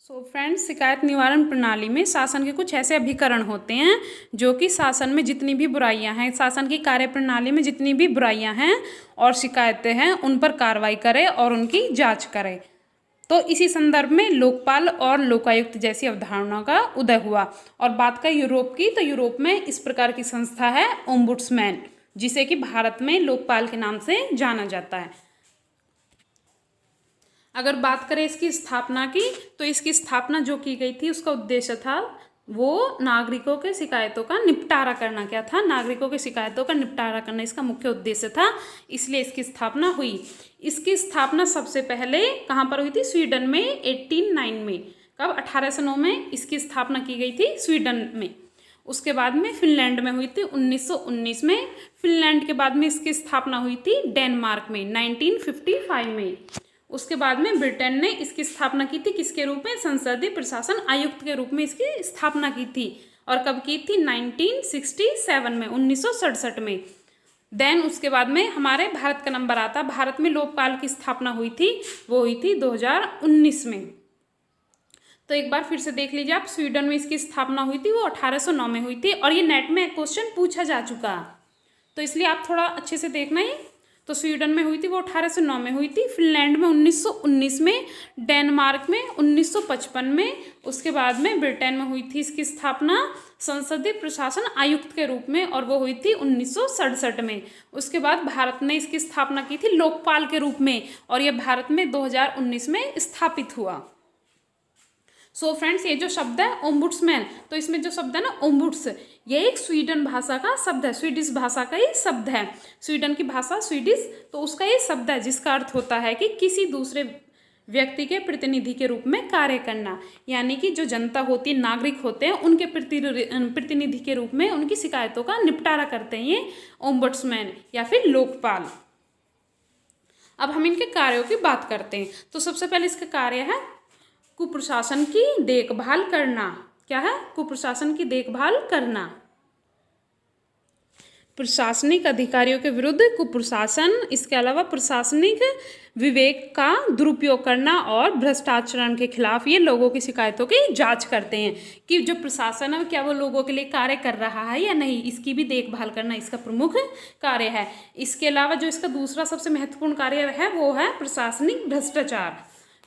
Friends, शिकायत निवारण प्रणाली में शासन के कुछ ऐसे अभिकरण होते हैं जो कि शासन में जितनी भी बुराइयां हैं, शासन की कार्य प्रणाली में जितनी भी बुराइयां हैं और शिकायतें हैं, उन पर कार्रवाई करे और उनकी जांच करे। तो इसी संदर्भ में लोकपाल और लोकायुक्त जैसी अवधारणाओं का उदय हुआ। और बात करें यूरोप की, तो यूरोप में इस प्रकार की संस्था है ओम्बुड्समैन, जिसे कि भारत में लोकपाल के नाम से जाना जाता है। अगर बात करें इसकी स्थापना की, तो इसकी स्थापना जो की गई थी उसका उद्देश्य था वो नागरिकों के शिकायतों का निपटारा करना। क्या था? नागरिकों के शिकायतों का निपटारा करना इसका मुख्य उद्देश्य था, इसलिए इसकी स्थापना हुई। इसकी स्थापना सबसे पहले कहाँ पर हुई थी? स्वीडन में 1809 में। कब? 1809 में इसकी स्थापना की गई थी स्वीडन में। उसके बाद में फिनलैंड में हुई थी 1919 में। फिनलैंड के बाद में इसकी स्थापना हुई थी डेनमार्क में 1955 में। उसके बाद में ब्रिटेन ने इसकी स्थापना की थी किसके रूप में? संसदीय प्रशासन आयुक्त के रूप में इसकी स्थापना की थी। और कब की थी? 1967 में, 1967 में। देन उसके बाद में हमारे भारत का नंबर आता। भारत में लोकपाल की स्थापना हुई थी, वो हुई थी 2019 में। तो एक बार फिर से देख लीजिए आप, स्वीडन में इसकी स्थापना हुई थी, वो 1809 में हुई थी। और ये नेट में क्वेश्चन पूछा जा चुका, तो इसलिए आप थोड़ा अच्छे से देखना ही। तो स्वीडन में हुई थी वो 1809 में हुई थी, फिनलैंड में 1919 में, डेनमार्क में 1955 में। उसके बाद में ब्रिटेन में हुई थी इसकी स्थापना संसदीय प्रशासन आयुक्त के रूप में, और वो हुई थी 1967 में। उसके बाद भारत ने इसकी स्थापना की थी लोकपाल के रूप में, और ये भारत में 2019 में स्थापित हुआ। फ्रेंड्स, ये जो शब्द है ओम्बुड्समैन, तो इसमें जो शब्द है ना ओम्बुड्स, ये एक स्वीडन भाषा का शब्द है, स्वीडिश भाषा का ही शब्द है। स्वीडन की भाषा स्वीडिश, तो उसका ये शब्द है जिसका अर्थ होता है कि किसी दूसरे व्यक्ति के प्रतिनिधि के रूप में कार्य करना। यानी कि जो जनता होती है, नागरिक होते हैं, उनके प्रतिनिधि के रूप में उनकी शिकायतों का निपटारा करते हैं ये ओम्बुड्समैन या फिर लोकपाल। अब हम इनके कार्यों की बात करते हैं। तो सबसे पहले इसका कार्य है कुप्रशासन की देखभाल करना। क्या है? कुप्रशासन की देखभाल करना। प्रशासनिक अधिकारियों के विरुद्ध कुप्रशासन, इसके अलावा प्रशासनिक विवेक का दुरुपयोग करना और भ्रष्टाचार के खिलाफ ये लोगों की शिकायतों की जांच करते हैं कि जो प्रशासन है क्या वो लोगों के लिए कार्य कर रहा है या नहीं, इसकी भी देखभाल करना इसका प्रमुख कार्य है। इसके अलावा जो इसका दूसरा सबसे महत्वपूर्ण कार्य है वो है प्रशासनिक भ्रष्टाचार।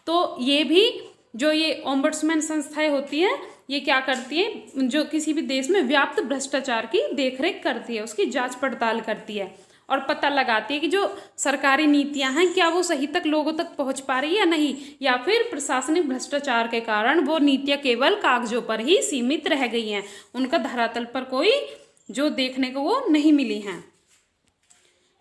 तो ये भी जो ये ओम्बुड्समैन संस्थाएं होती हैं, ये क्या करती है? जो किसी भी देश में व्याप्त भ्रष्टाचार की देखरेख करती है, उसकी जांच पड़ताल करती है और पता लगाती है कि जो सरकारी नीतियां हैं क्या वो सही तक लोगों तक पहुंच पा रही है या नहीं, या फिर प्रशासनिक भ्रष्टाचार के कारण वो नीतियां केवल कागजों पर ही सीमित रह गई हैं, उनका धरातल पर कोई जो देखने को वो नहीं मिली हैं।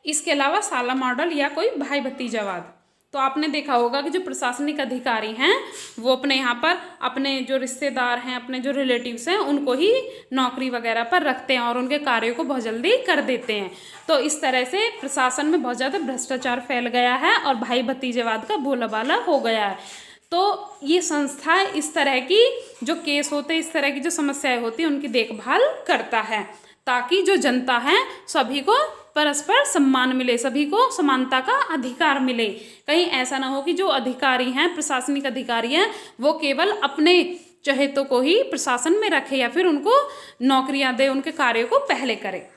इसके अलावा साला मॉडल या कोई भाई भतीजावाद, तो आपने देखा होगा कि जो प्रशासनिक अधिकारी हैं वो अपने यहाँ पर अपने जो रिश्तेदार हैं, अपने जो रिलेटिव्स हैं, उनको ही नौकरी वगैरह पर रखते हैं और उनके कार्यों को बहुत जल्दी कर देते हैं। तो इस तरह से प्रशासन में बहुत ज़्यादा भ्रष्टाचार फैल गया है और भाई भतीजेवाद का बोलबाला हो गया है। तो ये संस्था इस तरह की जो केस होते हैं, इस तरह की जो समस्याएं होती हैं, उनकी देखभाल करता है ताकि जो जनता है सभी को परस्पर सम्मान मिले, सभी को समानता का अधिकार मिले। कहीं ऐसा ना हो कि जो अधिकारी हैं, प्रशासनिक अधिकारी हैं, वो केवल अपने चहेतों को ही प्रशासन में रखे या फिर उनको नौकरियां दे, उनके कार्यों को पहले करे।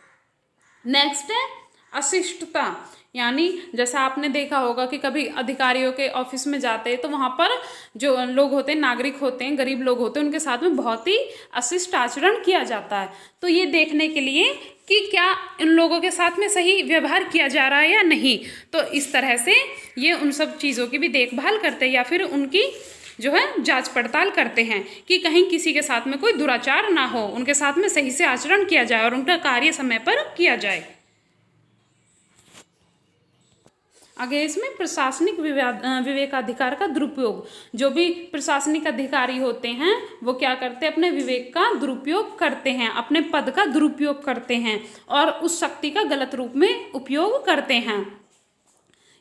नेक्स्ट है अशिष्टता। यानी जैसा आपने देखा होगा कि कभी अधिकारियों के ऑफिस में जाते हैं तो वहाँ पर जो लोग होते हैं, नागरिक होते हैं, गरीब लोग होते हैं, उनके साथ में बहुत ही अशिष्ट आचरण किया जाता है। तो ये देखने के लिए कि क्या इन लोगों के साथ में सही व्यवहार किया जा रहा है या नहीं, तो इस तरह से ये उन सब चीज़ों की भी देखभाल करते हैं या फिर उनकी जो है जांच पड़ताल करते हैं कि कहीं किसी के साथ में कोई दुराचार ना हो, उनके साथ में सही से आचरण किया जाए और उनका कार्य समय पर किया जाए। आगे इसमें प्रशासनिक विवेकाधिकार का दुरुपयोग। जो भी प्रशासनिक अधिकारी होते हैं वो क्या करते हैं? अपने विवेक का दुरुपयोग करते हैं, अपने पद का दुरुपयोग करते हैं और उस शक्ति का गलत रूप में उपयोग करते हैं,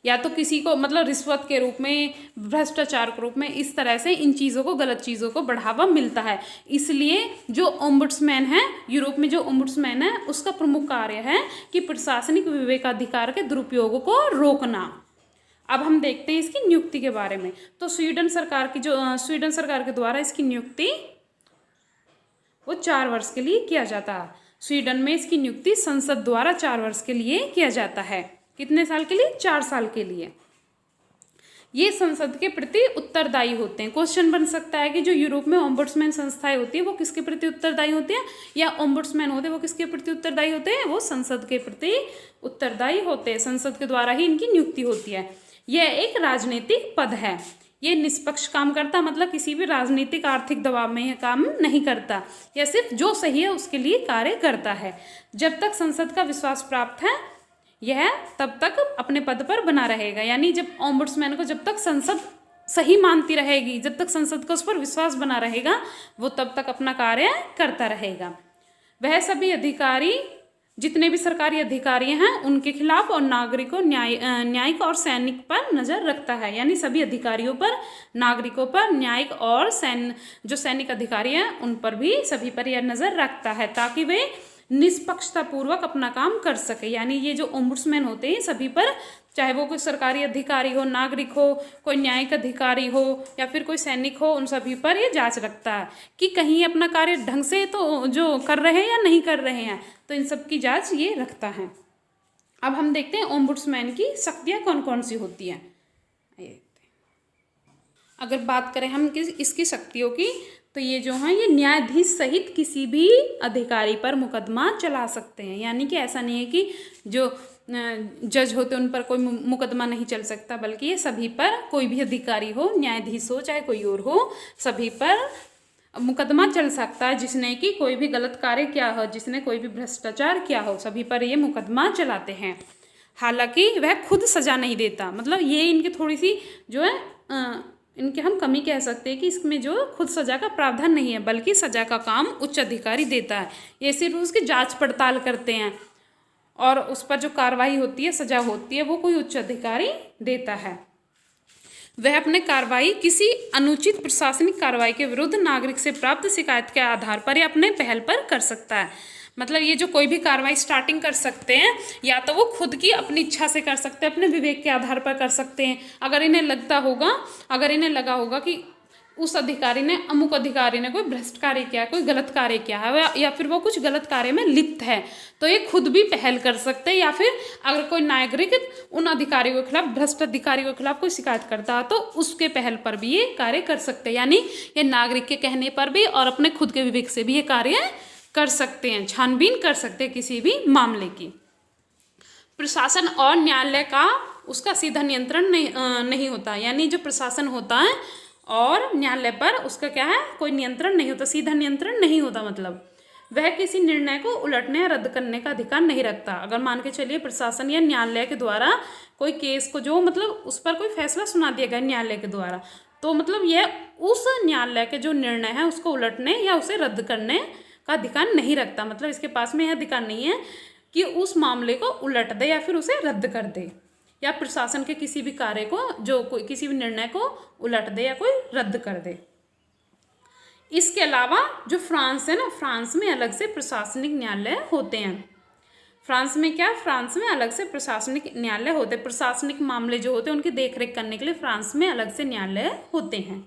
या तो किसी को मतलब रिश्वत के रूप में, भ्रष्टाचार के रूप में, इस तरह से इन चीज़ों को, गलत चीज़ों को बढ़ावा मिलता है। इसलिए जो ओम्बुड्समैन है, यूरोप में जो ओम्बुड्समैन है, उसका प्रमुख कार्य है कि प्रशासनिक विवेकाधिकार के दुरुपयोग को रोकना। अब हम देखते हैं इसकी नियुक्ति के बारे में। तो स्वीडन सरकार के द्वारा इसकी नियुक्ति वो 4 वर्ष के लिए किया जाता है। स्वीडन में इसकी नियुक्ति संसद द्वारा 4 वर्ष के लिए किया जाता है। कितने साल के लिए? 4 साल के लिए। ये संसद के प्रति उत्तरदायी होते हैं। क्वेश्चन बन सकता है कि जो यूरोप में ओम्बुड्समैन संस्थाएं होती है वो किसके प्रति उत्तरदायी होती है, या ओम्बुड्समैन होते हैं वो किसके प्रति उत्तरदायी होते हैं? वो संसद के प्रति उत्तरदायी होते हैं। संसद के द्वारा ही इनकी नियुक्ति होती है। यह एक राजनीतिक पद है। ये निष्पक्ष काम करता, मतलब किसी भी राजनीतिक आर्थिक दबाव में यह काम नहीं करता। यह सिर्फ जो सही है उसके लिए कार्य करता है। जब तक संसद का विश्वास प्राप्त है यह तब तक अपने पद पर बना रहेगा। यानी जब ओम्बुड्समैन को जब तक संसद सही मानती रहेगी, जब तक संसद का उस पर विश्वास बना रहेगा, वो तब तक अपना कार्य करता रहेगा। वह सभी अधिकारी, जितने भी सरकारी अधिकारी हैं उनके खिलाफ और नागरिकों, न्यायिक और सैनिक पर नज़र रखता है। यानी सभी अधिकारियों पर, नागरिकों पर, न्यायिक और जो सैनिक अधिकारी हैं उन पर भी, सभी पर यह नज़र रखता है ताकि वे निष्पक्षतापूर्वक अपना काम कर सके। यानी ये जो ओम्बुड्समैन होते हैं सभी पर, चाहे वो कोई सरकारी अधिकारी हो, नागरिक हो, कोई न्यायिक अधिकारी हो या फिर कोई सैनिक हो, उन सभी पर ये जांच रखता है कि कहीं अपना कार्य ढंग से तो जो कर रहे हैं या नहीं कर रहे हैं। तो इन सब की जांच ये रखता है। अब हम देखते हैं ओम्बुड्समैन की शक्तियाँ कौन कौन सी होती हैं। अगर बात करें हम इसकी शक्तियों की, तो ये जो हैं ये न्यायाधीश सहित किसी भी अधिकारी पर मुकदमा चला सकते हैं। यानी कि ऐसा नहीं है कि जो जज होते हैं उन पर कोई मुकदमा नहीं चल सकता, बल्कि ये सभी पर, कोई भी अधिकारी हो, न्यायाधीश हो, चाहे कोई और हो, सभी पर मुकदमा चल सकता है। जिसने कि कोई भी गलत कार्य किया हो, जिसने कोई भी भ्रष्टाचार किया हो, सभी पर ये मुकदमा चलाते हैं। हालांकि वह खुद सजा नहीं देता, मतलब ये इनकी थोड़ी सी जो है इनके हम कमी कह सकते हैं कि इसमें जो खुद सजा का प्रावधान नहीं है, बल्कि सजा का काम उच्च अधिकारी देता है। ये सिर्फ उसकी जांच पड़ताल करते हैं और उस पर जो कार्रवाई होती है, सजा होती है, वो कोई उच्च अधिकारी देता है। वह अपने कार्रवाई किसी अनुचित प्रशासनिक कार्रवाई के विरुद्ध नागरिक से प्राप्त शिकायत के आधार पर या अपने पहल पर कर सकता है। मतलब ये जो कोई भी कार्रवाई स्टार्टिंग कर सकते हैं, या तो वो खुद की अपनी इच्छा से कर सकते हैं, अपने विवेक के आधार पर कर सकते हैं। अगर इन्हें लगा होगा कि उस अधिकारी ने, अमुक अधिकारी ने कोई भ्रष्ट कार्य किया, कोई गलत कार्य किया है, या फिर वो कुछ गलत कार्य में लिप्त है, तो ये खुद भी पहल कर सकते हैं। या फिर अगर कोई नागरिक उन अधिकारियों के खिलाफ, भ्रष्ट अधिकारियों के खिलाफ कोई शिकायत करता है, तो उसके पहल पर भी ये कार्य कर सकते हैं। यानी ये नागरिक के कहने पर भी और अपने खुद के विवेक से भी ये कार्य कर सकते हैं, छानबीन कर सकते हैं किसी भी मामले की। प्रशासन और न्यायालय का उसका सीधा नियंत्रण नहीं होता। यानी जो प्रशासन होता है और न्यायालय पर उसका क्या है, कोई नियंत्रण नहीं होता, सीधा नियंत्रण नहीं होता। मतलब वह किसी निर्णय को उलटने या रद्द करने का अधिकार नहीं रखता। अगर मान के चलिए प्रशासन या न्यायालय के द्वारा कोई केस को, जो मतलब उस पर कोई फैसला सुना दिया गया न्यायालय के द्वारा, तो मतलब यह उस न्यायालय के जो निर्णय है उसको उलटने या उसे रद्द करने का अधिकार नहीं रखता। मतलब इसके पास में यह अधिकार नहीं है कि उस मामले को उलट दे या फिर उसे रद्द कर दे, या प्रशासन के किसी भी कार्य को, जो कोई किसी भी निर्णय को उलट दे या कोई रद्द कर दे। इसके अलावा जो फ्रांस है ना, फ्रांस में अलग से प्रशासनिक न्यायालय होते हैं। फ्रांस में अलग से प्रशासनिक न्यायालय होते हैं। प्रशासनिक मामले जो होते हैं उनकी देखरेख करने के लिए फ्रांस में अलग से न्यायालय होते हैं।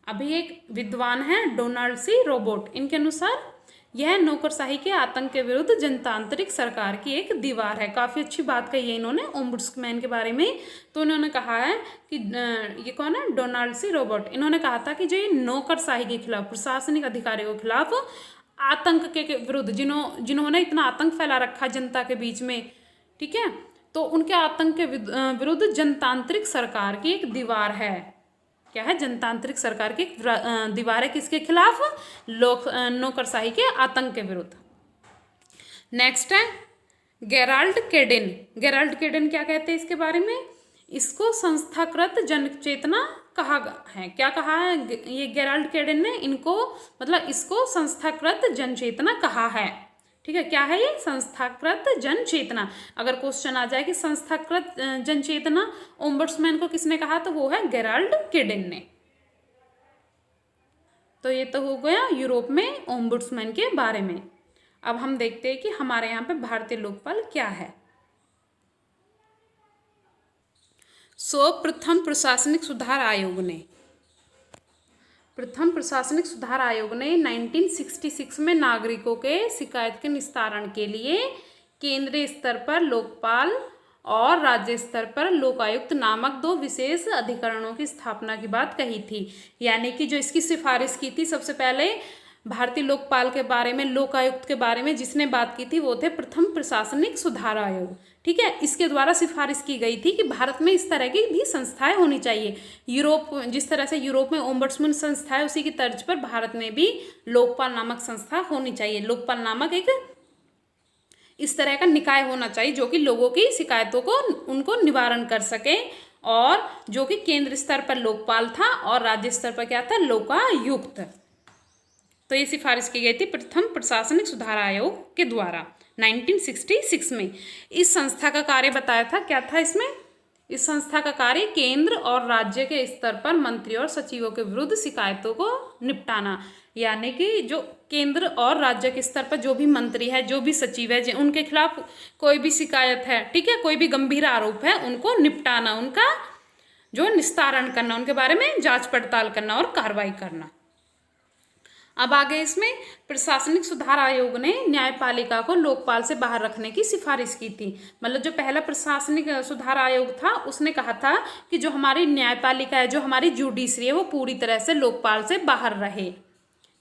अभी एक विद्वान है डोनाल्ड सी रोबोट, इनके अनुसार यह नौकरशाही के आतंक के विरुद्ध जनतांत्रिक सरकार की एक दीवार है। काफ़ी अच्छी बात कही है इन्होंने ओम्बुड्समैन के बारे में। तो उन्होंने कहा है कि ये कौन है, डोनाल्ड सी रोबोट, इन्होंने कहा था कि जो ये नौकरशाही के खिलाफ, प्रशासनिक अधिकारियों के खिलाफ आतंक के विरुद्ध, जिन्होंने इतना आतंक फैला रखा जनता के बीच में, ठीक है, तो उनके आतंक के विरुद्ध जनतांत्रिक सरकार की एक दीवार है। क्या है, जनतांत्रिक सरकार की दीवार है, किसके खिलाफ, नौकरशाही के आतंक के विरुद्ध। नेक्स्ट है गेराल्ड केडेन। गेराल्ड केडेन क्या कहते हैं इसके बारे में, इसको संस्थाकृत जन चेतना कहा है। क्या कहा है ये गेराल्ड केडेन ने, इनको मतलब इसको संस्थाकृत जन चेतना कहा है। ठीक है, क्या है ये, संस्थाकृत जन चेतना। अगर क्वेश्चन आ जाए कि संस्थाकृत जन चेतना ओम्बुड्समैन को किसने कहा, तो वो है गेराल्ड केडेन ने। तो ये तो हो गया यूरोप में ओम्बुड्समैन के बारे में। अब हम देखते हैं कि हमारे यहाँ पे भारतीय लोकपाल क्या है। प्रथम प्रशासनिक सुधार आयोग ने 1966 में नागरिकों के शिकायत के निस्तारण के लिए केंद्रीय स्तर पर लोकपाल और राज्य स्तर पर लोकायुक्त नामक 2 विशेष अधिकरणों की स्थापना की बात कही थी। यानी कि जो इसकी सिफारिश की थी सबसे पहले भारतीय लोकपाल के बारे में, लोकायुक्त के बारे में जिसने बात की थी वो थे प्रथम प्रशासनिक सुधार आयोग। ठीक है, इसके द्वारा सिफारिश की गई थी कि भारत में इस तरह की भी संस्थाएं होनी चाहिए। जिस तरह से यूरोप में ओम्बड्समैन संस्था है, उसी की तर्ज पर भारत में भी लोकपाल नामक संस्था होनी चाहिए। लोकपाल नामक एक इस तरह का निकाय होना चाहिए जो कि लोगों की शिकायतों को उनको निवारण कर सके, और जो कि केंद्र स्तर पर लोकपाल था और राज्य स्तर पर क्या था, लोकायुक्त। तो ये सिफारिश की गई थी प्रथम प्रशासनिक सुधार आयोग के द्वारा 1966 में। इस संस्था का कार्य बताया था, क्या था इसमें, इस संस्था का कार्य केंद्र और राज्य के स्तर पर मंत्री और सचिवों के विरुद्ध शिकायतों को निपटाना। यानी कि जो केंद्र और राज्य के स्तर पर जो भी मंत्री है, जो भी सचिव है, उनके खिलाफ कोई भी शिकायत है, ठीक है, कोई भी गंभीर आरोप है, उनको निपटाना, उनका जो निस्तारण करना, उनके बारे में जांच पड़ताल करना और कार्रवाई करना। अब आगे इसमें प्रशासनिक सुधार आयोग ने न्यायपालिका को लोकपाल से बाहर रखने की सिफारिश की थी। मतलब जो पहला प्रशासनिक सुधार आयोग था उसने कहा था कि जो हमारी न्यायपालिका है, जो हमारी जुडिशरी है, वो पूरी तरह से लोकपाल से बाहर रहे।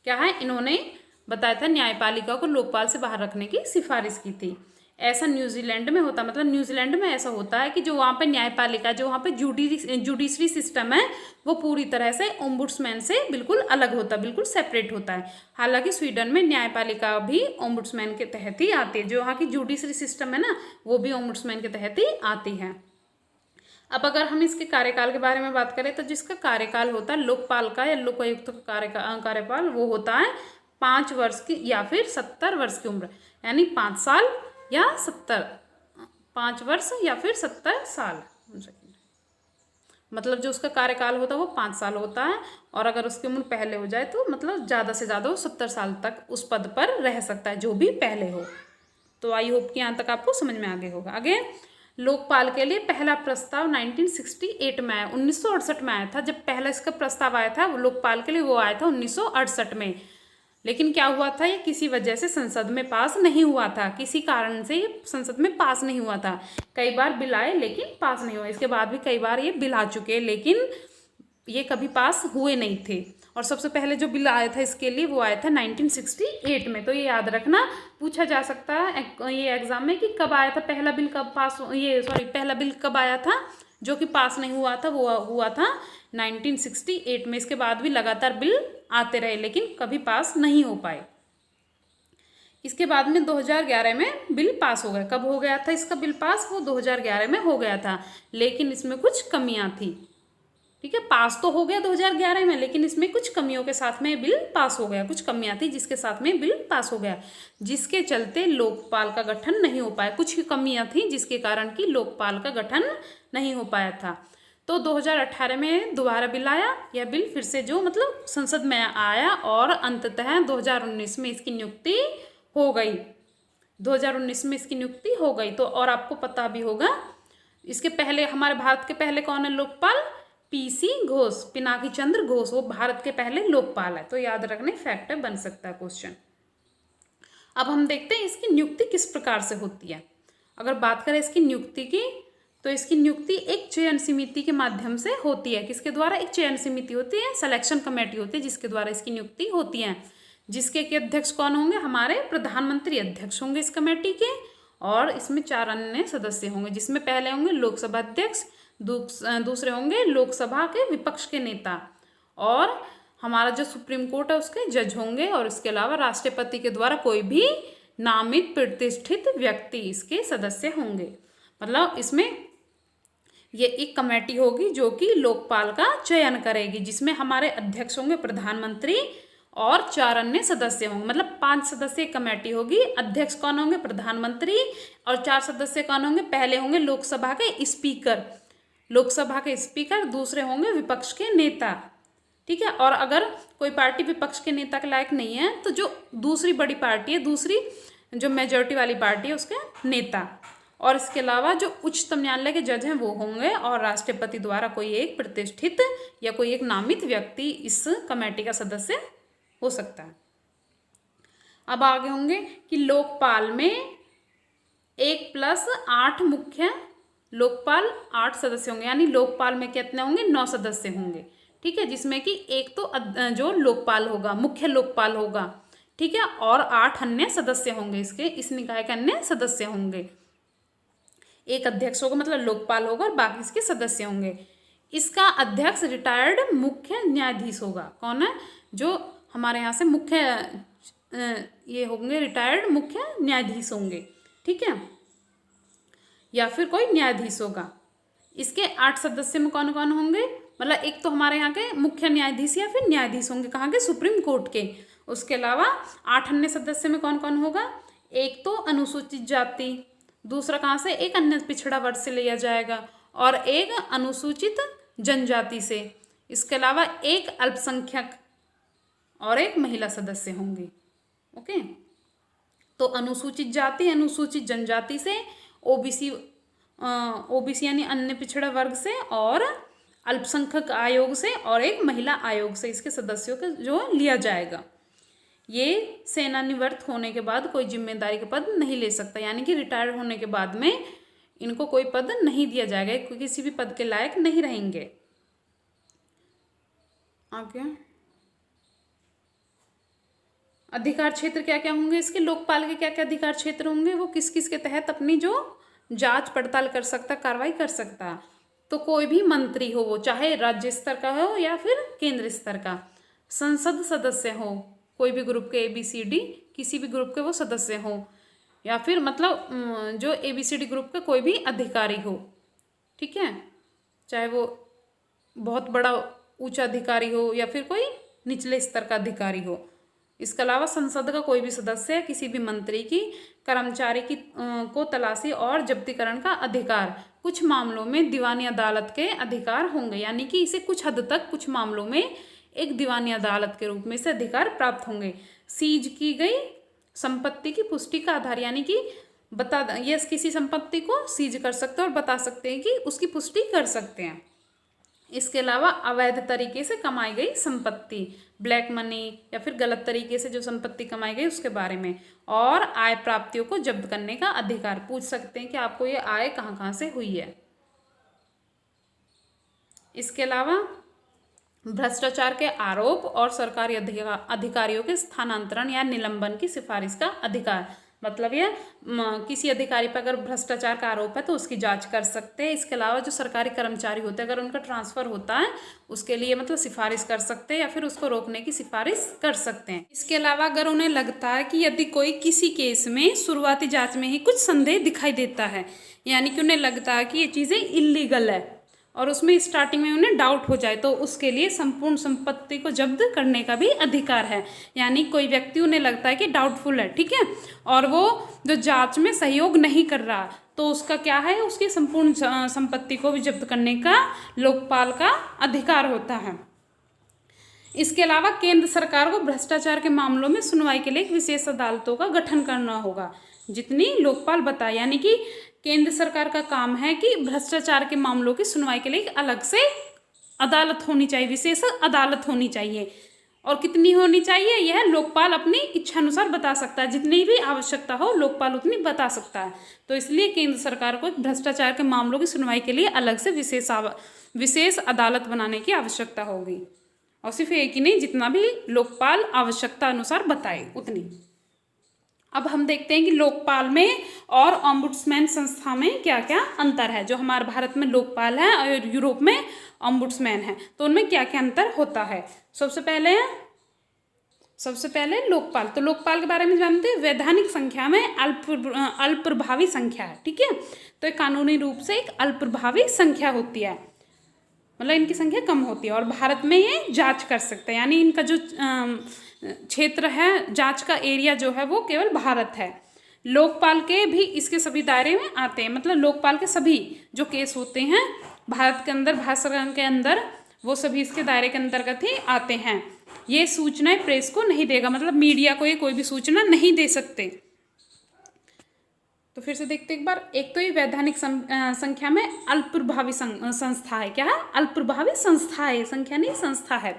क्या है, इन्होंने बताया था न्यायपालिका को लोकपाल से बाहर रखने की सिफारिश की थी। ऐसा न्यूजीलैंड में होता, मतलब न्यूजीलैंड में ऐसा होता है कि जो वहाँ पे न्यायपालिका, जो वहाँ पे जुडिशरी सिस्टम है, वो पूरी तरह से ओम्बुड्समैन से बिल्कुल अलग होता है, बिल्कुल सेपरेट होता है। हालांकि स्वीडन में न्यायपालिका भी ओम्बुड्समैन के तहत ही आती है। जो वहाँ की जुडिशरी सिस्टम है ना, वो भी ओम्बुड्समैन के तहत ही आती है। अब अगर हम इसके कार्यकाल के बारे में बात करें तो जिसका कार्यकाल होता है लोकपाल का या लोकायुक्त का कार्यकाल, वो होता है 5 वर्ष की या फिर 70 वर्ष की उम्र, यानी 5 साल या 5 वर्ष या फिर 70 साल। मतलब जो उसका कार्यकाल होता है वो 5 साल होता है, और अगर उसकी उम्र पहले हो जाए तो मतलब ज़्यादा से ज़्यादा वो 70 साल तक उस पद पर रह सकता है, जो भी पहले हो। तो आई होप कि यहाँ तक आपको समझ में आगे होगा। आगे लोकपाल के लिए पहला प्रस्ताव 1968 में आया, 1968 में आया था। जब पहला इसका प्रस्ताव आया था लोकपाल के लिए, वो आया था 1968 में। लेकिन क्या हुआ था, ये किसी वजह से संसद में पास नहीं हुआ था, किसी कारण से ये संसद में पास नहीं हुआ था। कई बार बिल आए लेकिन पास नहीं हुआ। इसके बाद भी कई बार ये बिल आ चुके, लेकिन ये कभी पास हुए नहीं थे। और सबसे पहले जो बिल आया था इसके लिए वो आया था 1968 में। तो ये याद रखना, पूछा जा सकता है ये एग्जाम में कि कब आया था पहला बिल, कब पास, पहला बिल कब आया था जो कि पास नहीं हुआ था, वो हुआ था 1968 में। इसके बाद भी लगातार बिल आते रहे लेकिन कभी पास नहीं हो पाए। इसके बाद में 2011 में बिल पास हो गया। कब हो गया था इसका बिल पास, वो 2011 में हो गया था, लेकिन इसमें कुछ कमियां थी। ठीक है, पास तो हो गया 2011 में, लेकिन इसमें कुछ कमियों के साथ में बिल पास हो गया। कुछ कमियां थी जिसके साथ में बिल पास हो गया, जिसके चलते लोकपाल का गठन नहीं हो पाया। कुछ कमियां थी जिसके कारण कि लोकपाल का गठन नहीं हो पाया था। तो 2018 में दोबारा बिल आया। यह बिल फिर से जो मतलब संसद में आया और अंततः 2019 में इसकी नियुक्ति हो गई। 2019 में इसकी नियुक्ति हो गई। तो और आपको पता भी होगा इसके पहले, हमारे भारत के पहले कौन है लोकपाल, पीसी घोष, पिनाकी चंद्र घोष, वो भारत के पहले लोकपाल है। तो याद रखने, फैक्ट बन सकता है क्वेश्चन। अब हम देखते हैं इसकी नियुक्ति किस प्रकार से होती है। अगर बात करें इसकी नियुक्ति की, तो इसकी नियुक्ति एक चयन समिति के माध्यम से होती है। किसके द्वारा, एक चयन समिति होती है, सिलेक्शन कमेटी होती है, जिसके द्वारा इसकी नियुक्ति होती है। जिसके अध्यक्ष कौन होंगे, हमारे प्रधानमंत्री अध्यक्ष होंगे इस कमेटी के, और इसमें 4 अन्य सदस्य होंगे, जिसमें पहले होंगे लोकसभा अध्यक्ष, दूसरे होंगे लोकसभा के विपक्ष के नेता, और हमारा जो सुप्रीम कोर्ट है उसके जज होंगे, और इसके अलावा राष्ट्रपति के द्वारा कोई भी नामित प्रतिष्ठित व्यक्ति इसके सदस्य होंगे। मतलब इसमें ये एक कमेटी होगी जो कि लोकपाल का चयन करेगी, जिसमें हमारे अध्यक्ष होंगे प्रधानमंत्री और 4 अन्य सदस्य होंगे। मतलब 5 सदस्यीय कमेटी होगी। अध्यक्ष कौन होंगे, प्रधानमंत्री, और 4 सदस्य कौन होंगे, पहले होंगे लोकसभा के स्पीकर, दूसरे होंगे विपक्ष के नेता। ठीक है, और अगर कोई पार्टी विपक्ष के नेता के लायक नहीं है तो जो दूसरी बड़ी पार्टी है, दूसरी जो मेजॉरिटी वाली पार्टी है उसके नेता, और इसके अलावा जो उच्चतम न्यायालय के जज हैं वो होंगे, और राष्ट्रपति द्वारा कोई एक प्रतिष्ठित या कोई एक नामित व्यक्ति इस कमेटी का सदस्य हो सकता है। अब आगे होंगे कि लोकपाल में 1+8 मुख्य लोकपाल 8 सदस्य होंगे, यानी लोकपाल में कितने होंगे, 9 सदस्य होंगे। ठीक है, जिसमें कि एक तो जो लोकपाल होगा, मुख्य लोकपाल होगा, ठीक है, और 8 अन्य सदस्य होंगे, इस निकाय के अन्य सदस्य होंगे। एक अध्यक्ष होगा, मतलब लोकपाल होगा, और बाकी इसके सदस्य होंगे। इसका अध्यक्ष रिटायर्ड मुख्य न्यायाधीश होगा। कौन है, जो हमारे यहाँ से मुख्य ये होंगे, रिटायर्ड मुख्य न्यायाधीश होंगे, ठीक है, या फिर कोई न्यायाधीश होगा। इसके 8 सदस्य में कौन कौन होंगे, मतलब एक तो हमारे यहाँ के मुख्य न्यायाधीश या फिर न्यायाधीश होंगे, कहाँ के, सुप्रीम कोर्ट के। उसके अलावा 8 अन्य सदस्य में कौन कौन होगा, एक तो अनुसूचित जाति, दूसरा कहाँ से, एक अन्य पिछड़ा वर्ग से लिया जाएगा, और एक अनुसूचित जनजाति से। इसके अलावा एक अल्पसंख्यक और एक महिला सदस्य होंगे। ओके, तो अनुसूचित जाति, अनुसूचित जनजाति से, ओबीसी यानी अन्य पिछड़ा वर्ग से, और अल्पसंख्यक आयोग से, और एक महिला आयोग से इसके सदस्यों के जो लिया जाएगा। ये सेवानिवृत्त होने के बाद कोई जिम्मेदारी का पद नहीं ले सकता, यानी कि रिटायर होने के बाद में इनको कोई पद नहीं दिया जाएगा, किसी भी पद के लायक नहीं रहेंगे। आगे अधिकार क्षेत्र क्या क्या होंगे इसके, लोकपाल के क्या क्या अधिकार क्षेत्र होंगे, वो किस किस के तहत अपनी जो जांच पड़ताल कर सकता, कार्रवाई कर सकता। तो कोई भी मंत्री हो, वो चाहे राज्य स्तर का हो या फिर केंद्र स्तर का, संसद सदस्य हो, कोई भी ग्रुप के ABCD किसी भी ग्रुप के वो सदस्य हो, या फिर मतलब जो ABCD ग्रुप का कोई भी अधिकारी हो, ठीक है, चाहे वो बहुत बड़ा ऊंचा अधिकारी हो या फिर कोई निचले स्तर का अधिकारी हो। इसके अलावा संसद का कोई भी सदस्य किसी भी मंत्री की कर्मचारी की को तलाशी और जब्तीकरण का अधिकार, कुछ मामलों में दीवानी अदालत के अधिकार होंगे, यानी कि इसे कुछ हद तक कुछ मामलों में एक दीवानी अदालत के रूप में से अधिकार प्राप्त होंगे। सीज की गई संपत्ति की पुष्टि का आधार, यानी कि ये किसी संपत्ति को सीज कर सकते हैं और बता सकते हैं कि उसकी पुष्टि कर सकते हैं। इसके अलावा अवैध तरीके से कमाई गई संपत्ति, ब्लैक मनी या फिर गलत तरीके से जो संपत्ति कमाई गई उसके बारे में, और आय प्राप्तियों को जब्त करने का अधिकार, पूछ सकते हैं कि आपको ये आय कहाँ कहाँ से हुई है। इसके अलावा भ्रष्टाचार के आरोप और सरकारी अधिकारियों के स्थानांतरण या निलंबन की सिफारिश का अधिकार, मतलब ये किसी अधिकारी पर अगर भ्रष्टाचार का आरोप है तो उसकी जांच कर सकते हैं। इसके अलावा जो सरकारी कर्मचारी होते हैं अगर उनका ट्रांसफ़र होता है उसके लिए मतलब सिफारिश कर सकते हैं या फिर उसको रोकने की सिफारिश कर सकते हैं। इसके अलावा अगर उन्हें लगता है कि यदि कोई किसी केस में शुरुआती जांच में ही कुछ संदेह दिखाई देता है, यानी कि उन्हें लगता है कि ये चीज़ें इलीगल है और उसमें स्टार्टिंग में उन्हें डाउट हो जाए, तो उसके लिए संपूर्ण संपत्ति को जब्त करने का भी अधिकार है। यानी कोई व्यक्ति उन्हें लगता है कि डाउटफुल है, ठीक है, और वो जो जांच में सहयोग नहीं कर रहा, तो उसका क्या है, उसकी संपूर्ण संपत्ति को भी जब्त करने का लोकपाल का अधिकार होता है। इसके अलावा केंद्र सरकार को भ्रष्टाचार के मामलों में सुनवाई के लिए विशेष अदालतों का गठन करना होगा, जितनी लोकपाल बताए, यानी कि केंद्र सरकार का काम है कि भ्रष्टाचार के मामलों की सुनवाई के लिए एक अलग से अदालत होनी चाहिए, विशेष अदालत होनी चाहिए। और कितनी होनी चाहिए, यह लोकपाल अपनी इच्छा अनुसार बता सकता है, जितनी भी आवश्यकता हो लोकपाल उतनी बता सकता है। तो इसलिए केंद्र सरकार को भ्रष्टाचार के मामलों की सुनवाई के लिए अलग से विशेष अदालत बनाने की आवश्यकता होगी, और सिर्फ एक ही नहीं, जितना भी लोकपाल आवश्यकता अनुसार बताए उतनी। अब हम देखते हैं कि लोकपाल में और ओम्बुड्समैन संस्था में क्या क्या अंतर है। जो हमारे भारत में लोकपाल है और यूरोप में ओम्बुड्समैन है, तो उनमें क्या क्या अंतर होता है। सबसे पहले लोकपाल, तो लोकपाल के बारे में जानते हैं, वैधानिक संख्या में अल्पप्रभावी संख्या है, ठीक है, तो एक कानूनी रूप से एक अल्पप्रभावी संख्या होती है, मतलब इनकी संख्या कम होती है, और भारत में ये जांच कर सकते हैं, यानी इनका जो क्षेत्र है, जांच का एरिया जो है वो केवल भारत है। लोकपाल के भी इसके सभी दायरे में आते हैं, मतलब लोकपाल के सभी जो केस होते हैं भारत के अंदर, भारत सरकार के अंदर, वो सभी इसके दायरे के अंतर्गत ही आते हैं। ये सूचनाएं प्रेस को नहीं देगा, मतलब मीडिया को ये कोई भी सूचना नहीं दे सकते। तो फिर से देखते एक बार। एक तो ये वैधानिक संख्या में अल्पप्रभावी संस्था है। क्या है? अल्पप्रभावी संस्था है, संख्या नहीं संस्था है।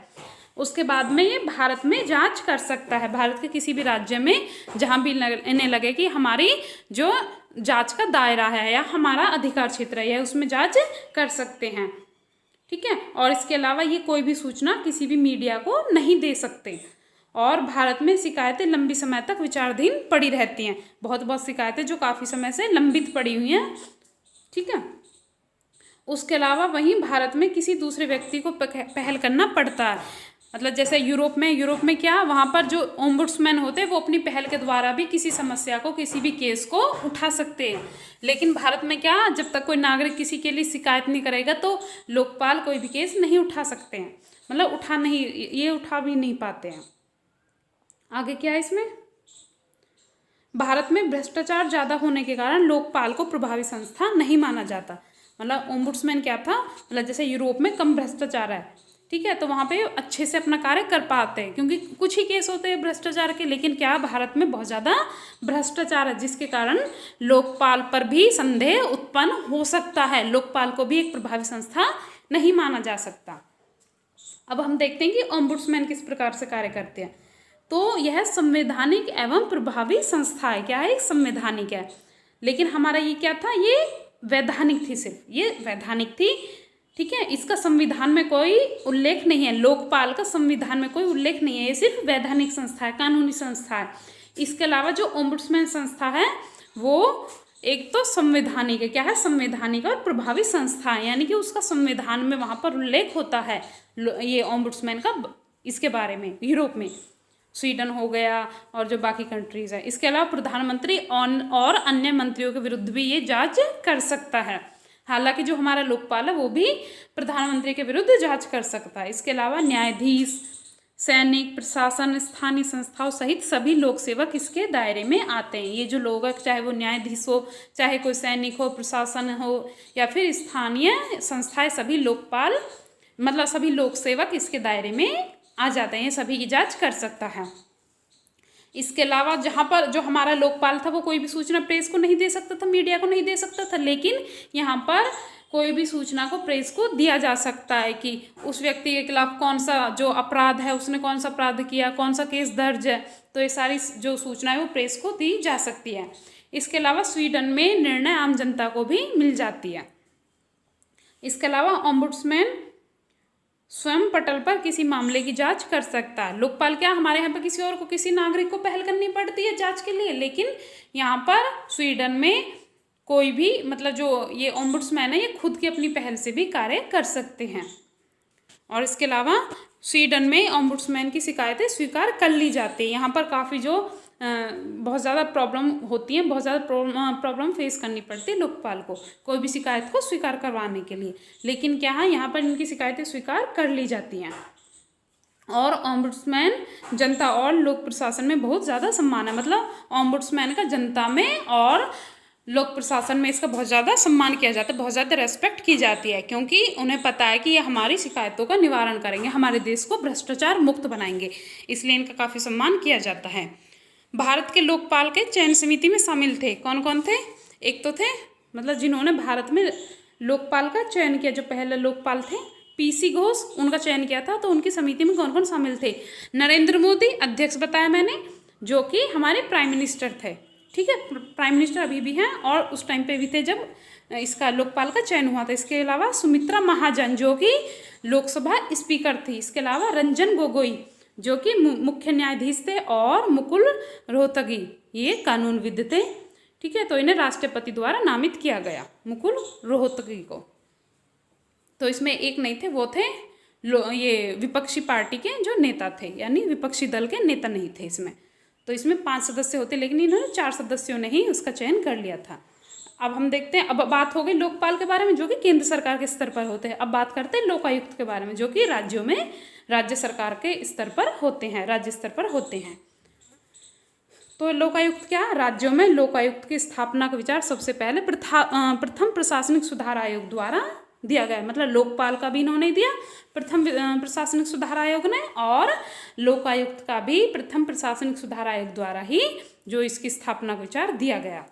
उसके बाद में ये भारत में जांच कर सकता है, भारत के किसी भी राज्य में जहां भी इन्हें लगे कि हमारी जो जांच का दायरा है या हमारा अधिकार क्षेत्र है उसमें जांच कर सकते हैं। ठीक है। और इसके अलावा ये कोई भी सूचना किसी भी मीडिया को नहीं दे सकते। और भारत में शिकायतें लंबी समय तक विचाराधीन पड़ी रहती हैं। बहुत शिकायतें जो काफ़ी समय से लंबित पड़ी हुई हैं। ठीक है। उसके अलावा वहीं भारत में किसी दूसरे व्यक्ति को पहल करना पड़ता है। मतलब जैसे यूरोप में क्या, वहाँ पर जो ओम्बुड्समैन होते हैं वो अपनी पहल के द्वारा भी किसी समस्या को, किसी भी केस को उठा सकते हैं। लेकिन भारत में क्या, जब तक कोई नागरिक किसी के लिए शिकायत नहीं करेगा तो लोकपाल कोई भी केस नहीं उठा सकते हैं। मतलब उठा भी नहीं पाते हैं। आगे क्या है इसमें, भारत में भ्रष्टाचार ज़्यादा होने के कारण लोकपाल को प्रभावी संस्था नहीं माना जाता। मतलब ओम्बुड्समैन क्या था, मतलब जैसे यूरोप में कम भ्रष्टाचार है, ठीक है, तो वहाँ पे अच्छे से अपना कार्य कर पाते हैं क्योंकि कुछ ही केस होते हैं भ्रष्टाचार के। लेकिन क्या, भारत में बहुत ज़्यादा भ्रष्टाचार है जिसके कारण लोकपाल पर भी संदेह उत्पन्न हो सकता है। लोकपाल को भी एक प्रभावी संस्था नहीं माना जा सकता। अब हम देखते हैं कि ओम्बुड्समैन किस प्रकार से कार्य करते हैं। तो यह संवैधानिक एवं प्रभावी संस्था है। क्या है? संवैधानिक है। लेकिन हमारा ये क्या था, ये वैधानिक थी, सिर्फ ये वैधानिक थी। ठीक है। इसका संविधान में कोई उल्लेख नहीं है, लोकपाल का संविधान में कोई उल्लेख नहीं है। ये सिर्फ वैधानिक संस्था है, कानूनी संस्था है। इसके अलावा जो ओम्बुड्समैन संस्था है वो एक तो संवैधानिक है। क्या है? संवैधानिक और प्रभावी संस्था है, यानी कि उसका संविधान में वहाँ पर उल्लेख होता है ये ओम्बुड्समैन का, इसके बारे में। यूरोप में स्वीडन हो गया और जो बाकी कंट्रीज है। इसके अलावा प्रधानमंत्री और अन्य मंत्रियों के विरुद्ध भी ये जांच कर सकता है। हालांकि जो हमारा लोकपाल है वो भी प्रधानमंत्री के विरुद्ध जांच कर सकता है। इसके अलावा न्यायाधीश, सैनिक, प्रशासन, स्थानीय संस्थाओं सहित सभी लोक सेवक इसके दायरे में आते हैं। ये जो लोग, चाहे वो न्यायाधीश हो, चाहे कोई सैनिक हो, प्रशासन हो या फिर स्थानीय संस्थाएं, सभी लोकपाल मतलब सभी लोक सेवक इसके दायरे में आ जाते हैं। ये सभी की जांच कर सकता है। इसके अलावा जहाँ पर जो हमारा लोकपाल था वो कोई भी सूचना प्रेस को नहीं दे सकता था, मीडिया को नहीं दे सकता था। लेकिन यहाँ पर कोई भी सूचना को प्रेस को दिया जा सकता है कि उस व्यक्ति के खिलाफ कौन सा जो अपराध है, उसने कौन सा अपराध किया, कौन सा केस दर्ज है, तो ये सारी जो सूचना है वो प्रेस को दी जा सकती है। इसके अलावा स्वीडन में निर्णय आम जनता को भी मिल जाती है। इसके अलावा ओम्बुड्समैन स्वयं पटल पर किसी मामले की जांच कर सकता है। लोकपाल क्या, हमारे यहाँ पर किसी और को, किसी नागरिक को पहल करनी पड़ती है जांच के लिए, लेकिन यहाँ पर स्वीडन में कोई भी मतलब जो ये ओम्बुड्समैन है ये खुद की अपनी पहल से भी कार्य कर सकते हैं। और इसके अलावा स्वीडन में ओम्बुड्समैन की शिकायतें स्वीकार कर ली जाती है। यहाँ पर काफ़ी जो बहुत ज़्यादा प्रॉब्लम होती हैं, बहुत ज़्यादा प्रॉब्लम फेस करनी पड़ती है लोकपाल को कोई भी शिकायत को स्वीकार करवाने के लिए। लेकिन क्या है, यहाँ पर इनकी शिकायतें स्वीकार कर ली जाती हैं। और ओम्बुड्समैन जनता और लोक प्रशासन में बहुत ज़्यादा सम्मान है। मतलब ओम्बुड्समैन का जनता में और लोक प्रशासन में इसका बहुत ज़्यादा सम्मान किया जाता है, बहुत ज़्यादा रेस्पेक्ट की जाती है, क्योंकि उन्हें पता है कि ये हमारी शिकायतों का निवारण करेंगे, हमारे देश को भ्रष्टाचार मुक्त बनाएंगे, इसलिए इनका काफ़ी सम्मान किया जाता है। भारत के लोकपाल के चयन समिति में शामिल थे कौन कौन थे? एक तो थे मतलब जिन्होंने भारत में लोकपाल का चयन किया, जो पहले लोकपाल थे PC घोष, उनका चयन किया था। तो उनकी समिति में कौन कौन शामिल थे? नरेंद्र मोदी अध्यक्ष बताया मैंने, जो कि हमारे प्राइम मिनिस्टर थे। ठीक है, प्राइम मिनिस्टर अभी भी हैं और उस टाइम पे भी थे जब इसका लोकपाल का चयन हुआ था। इसके अलावा सुमित्रा महाजन जो कि लोकसभा स्पीकर थी। इसके अलावा रंजन गोगोई जो कि मुख्य न्यायाधीश थे, और मुकुल रोहतगी ये कानूनविद थे। ठीक है, तो इन्हें राष्ट्रपति द्वारा नामित किया गया, मुकुल रोहतगी को। तो इसमें एक नहीं थे, वो थे ये विपक्षी पार्टी के जो नेता थे, यानी विपक्षी दल के नेता नहीं थे इसमें। तो इसमें 5 सदस्य होते, लेकिन इन्होंने 4 सदस्यों ने ही उसका चयन कर लिया था। अब हम देखते हैं, अब बात हो गई लोकपाल के बारे में जो कि केंद्र सरकार के स्तर पर होते हैं। अब बात करते हैं लोकायुक्त के बारे में, जो कि राज्यों में राज्य सरकार के स्तर पर होते हैं, राज्य स्तर पर होते हैं। तो लोकायुक्त क्या, राज्यों में लोकायुक्त की स्थापना का विचार सबसे पहले प्रथम प्रशासनिक सुधार आयोग द्वारा दिया गया। मतलब लोकपाल का भी इन्होंने दिया, प्रथम प्रशासनिक सुधार आयोग ने, और लोकायुक्त का भी प्रथम प्रशासनिक सुधार आयोग द्वारा ही जो इसकी स्थापना का विचार दिया गया।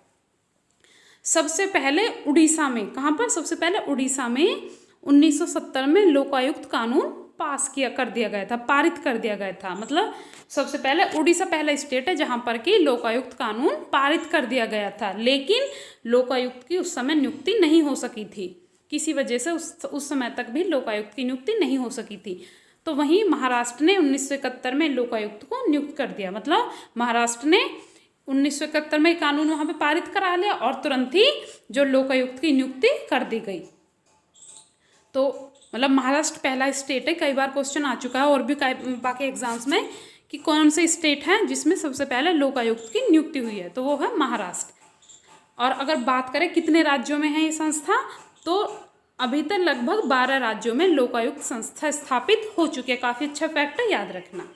सबसे पहले उड़ीसा में, कहाँ पर? सबसे पहले उड़ीसा में 1970 में लोकायुक्त कानून पास कर दिया गया था, पारित कर दिया गया था। मतलब सबसे पहले उड़ीसा पहला स्टेट है जहाँ पर कि लोकायुक्त कानून पारित कर दिया गया था, लेकिन लोकायुक्त की उस समय नियुक्ति नहीं हो सकी थी, किसी वजह से उस समय तक भी लोकायुक्त की नियुक्ति नहीं हो सकी थी। तो वहीं महाराष्ट्र ने 1971 में लोकायुक्त को नियुक्त कर दिया। मतलब महाराष्ट्र ने 1971 में कानून वहाँ पे पारित करा लिया और तुरंत ही जो लोकायुक्त की नियुक्ति कर दी गई। तो मतलब महाराष्ट्र पहला स्टेट है, कई बार क्वेश्चन आ चुका है और भी बाकी एग्जाम्स में कि कौन से स्टेट है जिसमें सबसे पहले लोकायुक्त की नियुक्ति हुई है, तो वो है महाराष्ट्र। और अगर बात करें कितने राज्यों में है ये संस्था, तो अभी तक लगभग 12 राज्यों में लोकायुक्त संस्था स्थापित हो चुकी है। काफ़ी अच्छा फैक्ट है, याद रखना।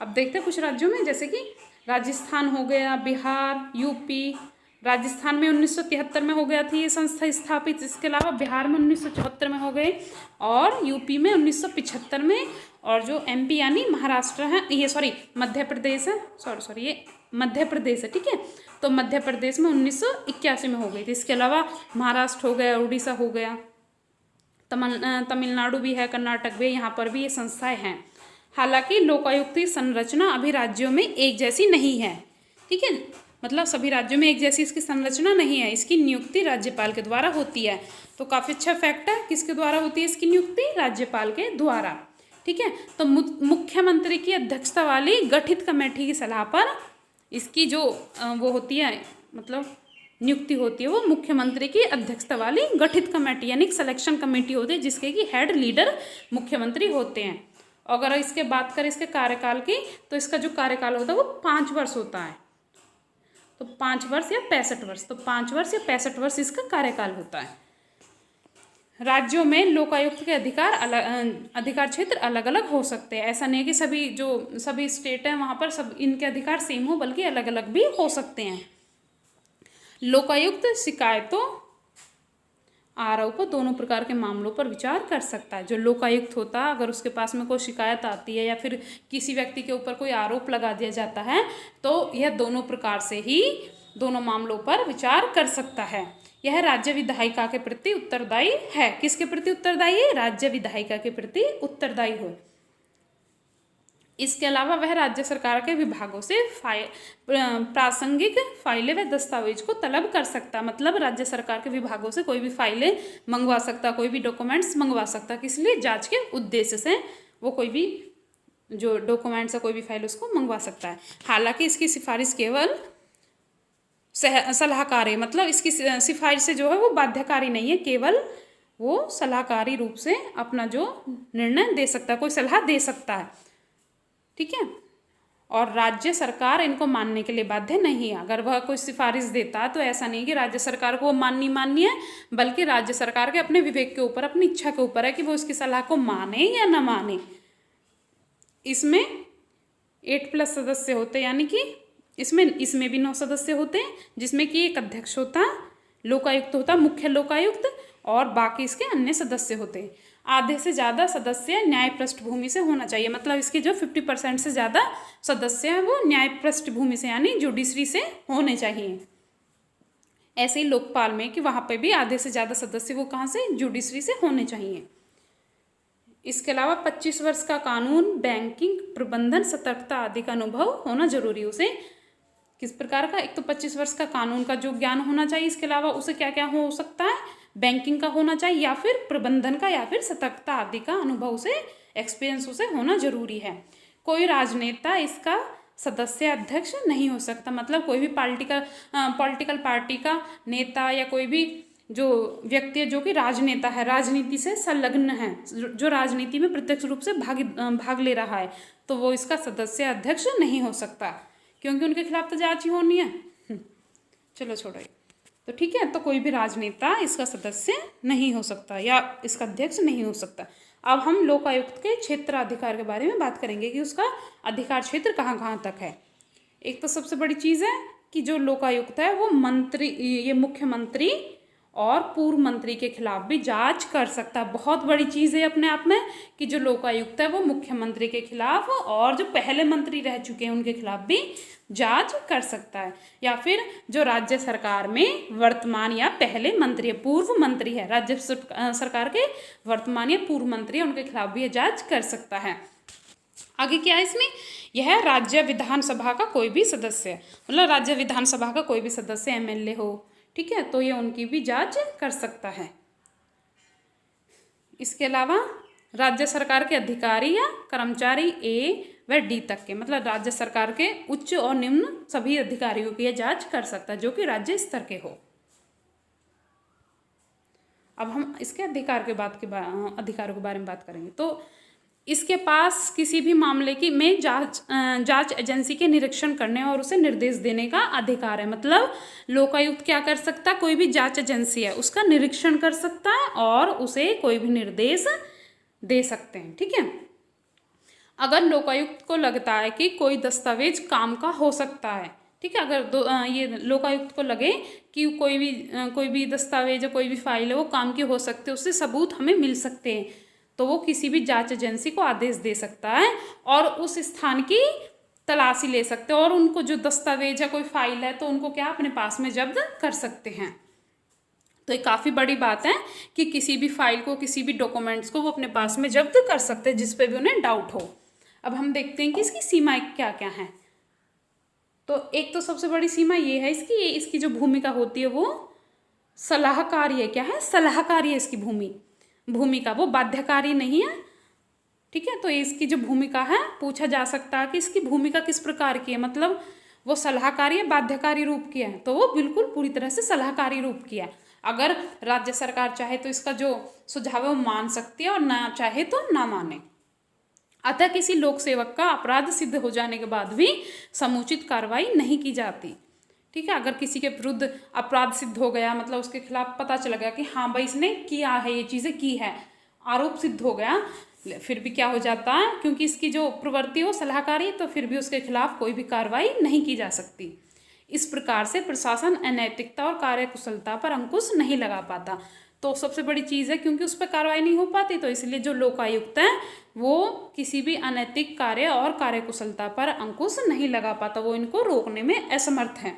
अब देखते हैं कुछ राज्यों में, जैसे कि राजस्थान हो गया, बिहार, यूपी। राजस्थान में 1973 में हो गया थी ये संस्था स्थापित, इसके अलावा बिहार में 1974 में हो गए और यूपी में 1975 में, और जो एमपी यानी महाराष्ट्र है, ये सॉरी मध्य प्रदेश है, सॉरी ये मध्य प्रदेश है, ठीक है। तो मध्य प्रदेश में 1981 में हो गई थी। इसके अलावा महाराष्ट्र हो गया, उड़ीसा हो गया, तमिलनाडु भी है, कर्नाटक भी है, यहाँ पर भी ये संस्थाएं हैं। हालांकि लोकायुक्त की संरचना अभी राज्यों में एक जैसी नहीं है, ठीक है। मतलब सभी राज्यों में एक जैसी इसकी संरचना नहीं है, इसकी नियुक्ति राज्यपाल के द्वारा होती है। तो काफ़ी अच्छा फैक्ट है, किसके द्वारा होती है इसकी नियुक्ति? राज्यपाल के द्वारा, ठीक है। तो मुख्यमंत्री की अध्यक्षता वाली गठित कमेटी की सलाह पर इसकी जो वो होती है, मतलब नियुक्ति होती है, वो मुख्यमंत्री की अध्यक्षता वाली गठित कमेटी यानी सिलेक्शन कमेटी होती है, जिसके कि हेड लीडर मुख्यमंत्री होते हैं। अगर इसके बात करें इसके कार्यकाल की, तो इसका जो कार्यकाल होता है वो 5 वर्ष होता है। तो 5 वर्ष या 65 वर्ष, तो 5 वर्ष या 65 वर्ष इसका कार्यकाल होता है। राज्यों में लोकायुक्त के अधिकार क्षेत्र अलग अलग हो सकते हैं। ऐसा नहीं है कि सभी स्टेट हैं वहाँ पर सब इनके अधिकार सेम हो, बल्कि अलग अलग भी हो सकते हैं। लोकायुक्त शिकायतों, आरोपों दोनों प्रकार के मामलों पर विचार कर सकता है। जो लोकायुक्त होता है, अगर उसके पास में कोई शिकायत आती है या फिर किसी व्यक्ति के ऊपर कोई आरोप लगा दिया जाता है, तो यह दोनों प्रकार से ही दोनों मामलों पर विचार कर सकता है। यह राज्य विधायिका के प्रति उत्तरदायी है। किसके प्रति उत्तरदायी है? राज्य विधायिका के प्रति उत्तरदायी हो। इसके अलावा वह राज्य सरकार के विभागों से प्रासंगिक फाइलें व दस्तावेज को तलब कर सकता। मतलब राज्य सरकार के विभागों से कोई भी फाइलें मंगवा सकता, कोई भी डॉक्यूमेंट्स मंगवा सकता। किस लिए? जांच के उद्देश्य से वो कोई भी जो डॉक्यूमेंट्स है, कोई भी फाइल उसको मंगवा सकता है। हालांकि इसकी सिफारिश केवल सलाहकारी, मतलब इसकी सिफारिश से जो है वो बाध्यकारी नहीं है, केवल वो सलाहकारी रूप से अपना जो निर्णय दे सकता है, कोई सलाह दे सकता है, ठीक है। और राज्य सरकार इनको मानने के लिए बाध्य नहीं है। अगर वह कोई सिफारिश देता है तो ऐसा नहीं कि राज्य सरकार को वो माननी है, बल्कि राज्य सरकार के अपने विवेक के ऊपर, अपनी इच्छा के ऊपर है कि वो उसकी सलाह को माने या न माने। इसमें 8+ सदस्य होते हैं, यानी कि इसमें भी 9 सदस्य होते हैं, जिसमें कि एक अध्यक्ष होता, लोकायुक्त होता, मुख्य लोकायुक्त, और बाकी इसके अन्य सदस्य होते हैं। आधे से ज़्यादा सदस्य न्याय पृष्ठभूमि से होना चाहिए। मतलब इसके जो 50% से ज़्यादा सदस्य हैं वो न्याय पृष्ठभूमि से यानी जुडिशरी से होने चाहिए। ऐसे ही लोकपाल में कि वहाँ पे भी आधे से ज़्यादा सदस्य वो कहाँ से? जुडिशरी से होने चाहिए। इसके अलावा 25 वर्ष का कानून, बैंकिंग, प्रबंधन, सतर्कता आदि का अनुभव होना जरूरी। उसे किस प्रकार का? एक तो 25 वर्ष का कानून का जो ज्ञान होना चाहिए, इसके अलावा उसे क्या क्या हो सकता है? बैंकिंग का होना चाहिए, या फिर प्रबंधन का, या फिर सतर्कता आदि का अनुभव से, एक्सपीरियंस उसे होना जरूरी है। कोई राजनेता इसका सदस्य अध्यक्ष नहीं हो सकता। मतलब कोई भी पॉलिटिकल पार्टी का नेता या कोई भी जो व्यक्ति है जो कि राजनेता है, राजनीति से संलग्न है, जो राजनीति में प्रत्यक्ष रूप से भाग ले रहा है, तो वो इसका सदस्य अध्यक्ष नहीं हो सकता, क्योंकि उनके खिलाफ तो जांच ही होनी है। चलो छोड़ो, तो ठीक है। तो कोई भी राजनेता इसका सदस्य नहीं हो सकता या इसका अध्यक्ष नहीं हो सकता। अब हम लोकायुक्त के क्षेत्राधिकार के बारे में बात करेंगे कि उसका अधिकार क्षेत्र कहाँ कहाँ तक है। एक तो सबसे बड़ी चीज़ है कि जो लोकायुक्त है वो मुख्यमंत्री और पूर्व मंत्री के खिलाफ भी जांच कर सकता है। बहुत बड़ी चीज़ है अपने आप में कि जो लोकायुक्त है वो मुख्यमंत्री के खिलाफ और जो पहले मंत्री रह चुके हैं उनके खिलाफ भी जांच कर सकता है, या फिर जो राज्य सरकार में वर्तमान या पहले मंत्री है, पूर्व मंत्री है, राज्य सरकार के वर्तमान या पूर्व मंत्री है, उनके खिलाफ भी ये जांच कर सकता है। आगे क्या है इसमें, यह राज्य विधानसभा का कोई भी सदस्य, मतलब राज्य विधानसभा का कोई भी सदस्य एमएलए हो, ठीक है, तो ये उनकी भी जांच कर सकता है। इसके अलावा राज्य सरकार के अधिकारी या कर्मचारी ए व डी तक के, मतलब राज्य सरकार के उच्च और निम्न सभी अधिकारियों की यह जांच कर सकता है जो कि राज्य स्तर के हो। अब हम इसके अधिकारों के बारे में बात करेंगे। तो इसके पास किसी भी मामले की में जांच एजेंसी के निरीक्षण करने और उसे निर्देश देने का अधिकार है। मतलब लोकायुक्त क्या कर सकता है, कोई भी जांच एजेंसी है उसका निरीक्षण कर सकता है और उसे कोई भी निर्देश दे सकते हैं, ठीक है। अगर लोकायुक्त को लगता है कि कोई दस्तावेज काम का हो सकता है, ठीक है, अगर ये लोकायुक्त को लगे कि कोई भी दस्तावेज या कोई भी फाइल है वो काम की हो सकती है, उससे सबूत हमें मिल सकते हैं, तो वो किसी भी जांच एजेंसी को आदेश दे सकता है और उस स्थान की तलाशी ले सकते हैं और उनको जो दस्तावेज या कोई फाइल है तो उनको क्या अपने पास में जब्त कर सकते हैं। तो ये काफ़ी बड़ी बात है कि किसी भी फाइल को, किसी भी डॉक्यूमेंट्स को वो अपने पास में जब्त कर सकते हैं जिस पे भी उन्हें डाउट हो। अब हम देखते हैं कि इसकी सीमाएं क्या क्या हैं। तो एक तो सबसे बड़ी सीमा ये है इसकी जो भूमिका होती है वो सलाहकारी है। क्या है, सलाहकारी है इसकी भूमिका, वो बाध्यकारी नहीं है, ठीक है। तो इसकी जो भूमिका है, पूछा जा सकता है कि इसकी भूमिका किस प्रकार की है, मतलब वो सलाहकारी है, बाध्यकारी रूप की है, तो वो बिल्कुल पूरी तरह से सलाहकारी रूप की है। अगर राज्य सरकार चाहे तो इसका जो सुझाव है वो मान सकती है और ना चाहे तो ना माने। अतः किसी लोक सेवक का अपराध सिद्ध हो जाने के बाद भी समुचित कार्रवाई नहीं की जाती, ठीक है। अगर किसी के विरुद्ध अपराध सिद्ध हो गया, मतलब उसके खिलाफ पता चला गया कि हाँ भाई इसने किया है, ये चीज़ें की है, आरोप सिद्ध हो गया, फिर भी क्या हो जाता है, क्योंकि इसकी जो प्रवृत्ति है वो सलाहकारी है, तो फिर भी उसके खिलाफ कोई भी कार्रवाई नहीं की जा सकती। इस प्रकार से प्रशासन अनैतिकता और कार्यकुशलता पर अंकुश नहीं लगा पाता। तो सबसे बड़ी चीज़ है क्योंकि उस पर कार्रवाई नहीं हो पाती, तो इसलिए जो लोकायुक्त है वो किसी भी अनैतिक कार्य और कार्यकुशलता पर अंकुश नहीं लगा पाता, वो इनको रोकने में असमर्थ है।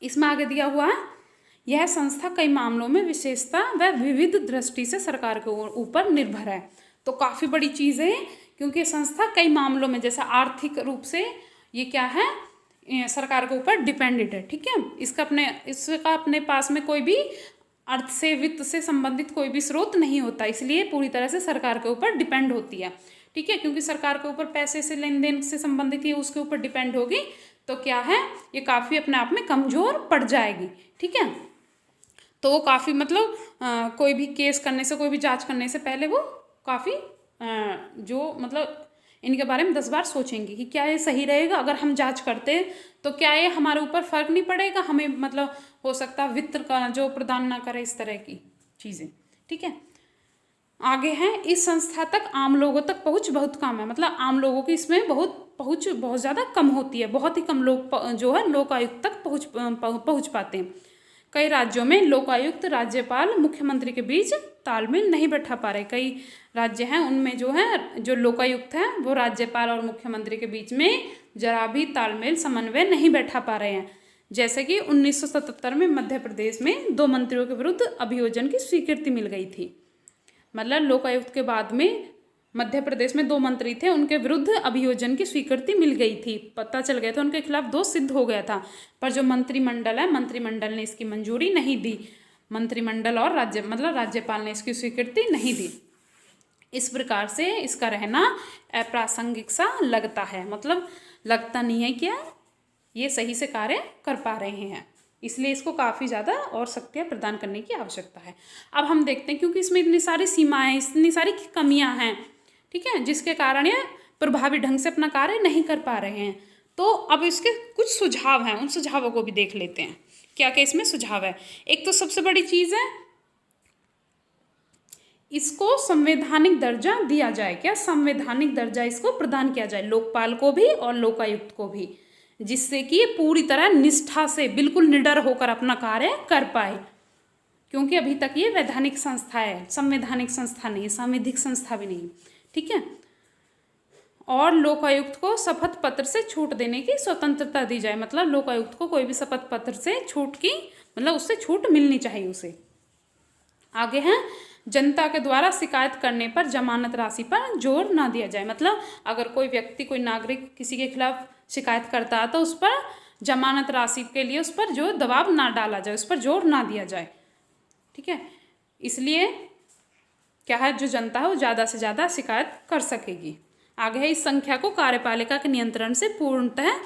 इसमें आगे दिया हुआ है, यह संस्था कई मामलों में विशेषता व विविध दृष्टि से सरकार के ऊपर निर्भर है। तो काफ़ी बड़ी चीज़ है क्योंकि संस्था कई मामलों में, जैसे आर्थिक रूप से ये क्या है, सरकार के ऊपर डिपेंडेंट है, ठीक है। इसका अपने पास में कोई भी अर्थ से, वित्त से संबंधित कोई भी स्रोत नहीं होता, इसलिए पूरी तरह से सरकार के ऊपर डिपेंड होती है, ठीक है। क्योंकि सरकार के ऊपर पैसे से लेन देन से संबंधित ये उसके ऊपर डिपेंड होगी, तो क्या है, ये काफ़ी अपने आप में कमज़ोर पड़ जाएगी, ठीक है। तो वो काफ़ी मतलब कोई भी केस करने से, कोई भी जांच करने से पहले वो काफ़ी जो मतलब इनके बारे में 10 बार सोचेंगे कि क्या ये सही रहेगा, अगर हम जांच करते तो क्या ये हमारे ऊपर फ़र्क नहीं पड़ेगा, हमें मतलब हो सकता है वित्त का जो प्रदान ना करे, इस तरह की चीज़ें, ठीक है। आगे है, इस संस्था तक आम लोगों तक पहुंच बहुत कम है, मतलब आम लोगों की इसमें पहुंच बहुत ज़्यादा कम होती है, बहुत ही कम लोग जो है लोकायुक्त तक पहुंच पाते हैं। कई राज्यों में लोकायुक्त राज्यपाल मुख्यमंत्री के बीच तालमेल नहीं बैठा पा रहे। कई राज्य हैं उनमें जो लोकायुक्त हैं वो राज्यपाल और मुख्यमंत्री के बीच में जरा भी तालमेल, समन्वय नहीं बैठा पा रहे हैं। जैसे कि 1977 में मध्य प्रदेश में 2 मंत्रियों के विरुद्ध अभियोजन की स्वीकृति मिल गई थी। मतलब लोकायुक्त के बाद में मध्य प्रदेश में 2 मंत्री थे, उनके विरुद्ध अभियोजन की स्वीकृति मिल गई थी, पता चल गया था, उनके खिलाफ दोष सिद्ध हो गया था, पर जो मंत्रिमंडल है, मंत्रिमंडल ने इसकी मंजूरी नहीं दी। मंत्रिमंडल और राज्यपाल ने इसकी स्वीकृति नहीं दी। इस प्रकार से इसका रहना अप्रासंगिक सा लगता है, मतलब लगता नहीं है कि ये सही से कार्य कर पा रहे हैं, इसलिए इसको काफ़ी ज़्यादा और शक्तियाँ प्रदान करने की आवश्यकता है। अब हम देखते हैं, क्योंकि इसमें इतनी सारी सीमाएं, इतनी सारी कमियां हैं, ठीक है, जिसके कारण ये प्रभावी ढंग से अपना कार्य नहीं कर पा रहे हैं। तो अब इसके कुछ सुझाव हैं, उन सुझावों को भी देख लेते हैं, क्या क्या इसमें सुझाव है। एक तो सबसे बड़ी चीज़ है, इसको संवैधानिक दर्जा दिया जाए। क्या संवैधानिक दर्जा इसको प्रदान किया जाए, लोकपाल को भी और लोकायुक्त को भी, जिससे कि ये पूरी तरह निष्ठा से बिल्कुल निडर होकर अपना कार्य कर पाए। क्योंकि अभी तक ये वैधानिक संस्था है, संवैधानिक संस्था नहीं, सांविधिक संस्था भी नहीं। ठीक है। और लोकायुक्त को शपथ पत्र से छूट देने की स्वतंत्रता दी जाए, मतलब लोकायुक्त को कोई भी शपथ पत्र से छूट की, मतलब उससे छूट मिलनी चाहिए उसे। आगे है, जनता के द्वारा शिकायत करने पर जमानत राशि पर जोर ना दिया जाए, मतलब अगर कोई व्यक्ति, कोई नागरिक किसी के खिलाफ शिकायत करता है तो उस पर जमानत राशि के लिए उस पर जो दबाव ना डाला जाए, उस पर जोर ना दिया जाए। ठीक है। इसलिए क्या है, जो जनता है वो ज़्यादा से ज़्यादा शिकायत कर सकेगी। आगे है, इस संख्या को कार्यपालिका के नियंत्रण से पूर्णतः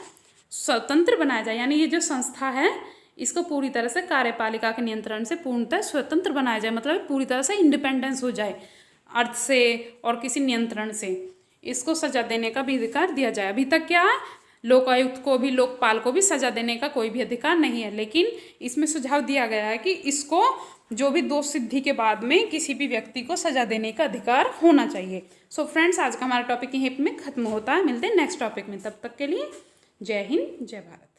स्वतंत्र बनाया जाए, यानी ये जो संस्था है इसको पूरी तरह से कार्यपालिका के नियंत्रण से पूर्णतः स्वतंत्र बनाया जाए, मतलब पूरी तरह से इंडिपेंडेंस हो जाए अर्थ से और किसी नियंत्रण से। इसको सजा देने का भी अधिकार दिया जाए। अभी तक क्या है, लोकायुक्त को भी, लोकपाल को भी सजा देने का कोई भी अधिकार नहीं है, लेकिन इसमें सुझाव दिया गया है कि इसको जो भी दोष सिद्धि के बाद में किसी भी व्यक्ति को सजा देने का अधिकार होना चाहिए। सो फ्रेंड्स, आज का हमारा टॉपिक यहीं में खत्म होता है। मिलते हैं नेक्स्ट टॉपिक में, तब तक के लिए जय हिंद, जय भारत।